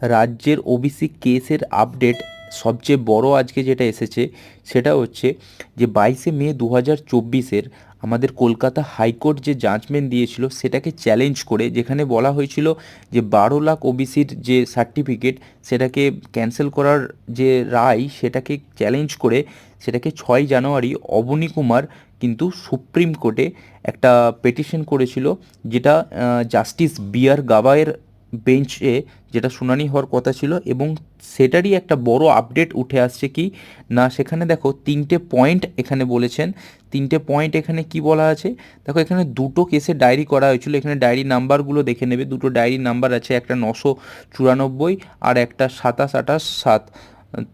রাজ্যের ওবিসি কেসের আপডেট সবচেয়ে বড় আজকে যেটা এসেছে সেটা হচ্ছে যে 22শে মে 2024 আমাদের কলকাতা হাইকোর্ট যে জাজমেন্ট দিয়েছিল সেটাকে চ্যালেঞ্জ করে, যেখানে বলা হয়েছিল যে 12 লাখ ওবিসির যে সার্টিফিকেট সেটাকে ক্যান্সেল করার যে রায় সেটাকে চ্যালেঞ্জ করে সেটাকে 6 জানুয়ারি অবনী কুমার কিন্তু সুপ্রিম কোর্টে একটা পেটিশন করেছিল, যেটা জাস্টিস বি আর গাভাইয়ের বেঞ্চে যেটা শুনানি হওয়ার কথা ছিল। এবং সেটারই একটা বড় আপডেট উঠে আসছে কি না, সেখানে দেখো 3টে পয়েন্ট এখানে বলেছেন। 3টে পয়েন্ট এখানে কি বলা আছে দেখো, এখানে দুটো কেসে ডায়েরি করা হয়েছিল, এখানে ডায়েরি নাম্বারগুলো দেখে নেবে। দুটো ডায়েরি নাম্বার আছে, একটা 994 আর একটা 2728-7।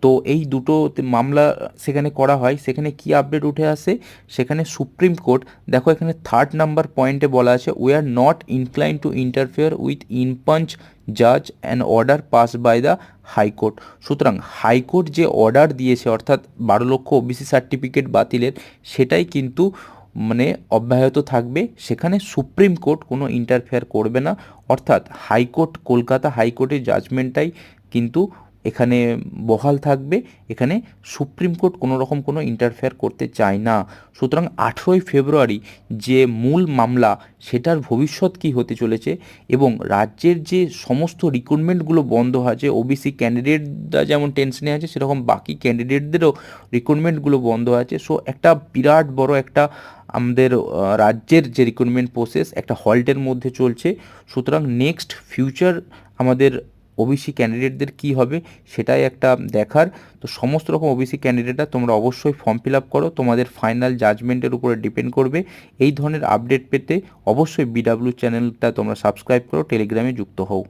তো এই দুটো মামলা সেখানে করা হয়। সেখানে কি আপডেট উঠে আসে, সেখানে সুপ্রিম কোর্ট দেখো এখানে 3rd নাম্বার পয়েন্টে বলা আছে, we are not inclined to interfere with impugned জাজ and order pass by the high court. সুতরাং হাইকোর্ট যে অর্ডার দিয়েছে অর্থাৎ 12 লক্ষ ওবিসি সার্টিফিকেট বাতিলের, সেটাই কিন্তু মানে অব্যাহত থাকবে। সেখানে সুপ্রিম কোর্ট কোনো ইন্টারফেয়ার করবে না, অর্থাৎ হাইকোর্ট, কলকাতা হাইকোর্টের জাজমেন্টটাই কিন্তু এখানে বহাল থাকবে। এখানে সুপ্রিম কোর্ট কোনো রকম কোনো ইন্টারফেয়ার করতে চায় না। সুতরাং 18ই ফেব্রুয়ারি যে মূল মামলা, সেটার ভবিষ্যৎ কী হতে চলেছে এবং রাজ্যের যে সমস্ত রিক্রুটমেন্টগুলো বন্ধ আছে, ওবিসি ক্যান্ডিডেটরা যেমন টেনশনে আছে সেরকম বাকি ক্যান্ডিডেটদেরও রিক্রুটমেন্টগুলো বন্ধ আছে। সো একটা বিরাট বড় একটা আমাদের রাজ্যের যে রিক্রুটমেন্ট প্রসেস একটা হল্টের মধ্যে চলছে। সুতরাং নেক্সট ফিউচার আমাদের ওবিসি ক্যান্ডিডেটদের কী হবে সেটাই একটা দেখার। তো সমস্ত রকম ওবিসি ক্যান্ডিডেটরা তোমরা অবশ্যই ফর্ম ফিল আপ করো, তোমাদের ফাইনাল জাজমেন্টের উপরে ডিপেন্ড করবে। এই ধরনের আপডেট পেতে অবশ্যই বিডাব্লিউ চ্যানেলটা তোমরা সাবস্ক্রাইব করো, টেলিগ্রামে যুক্ত হও।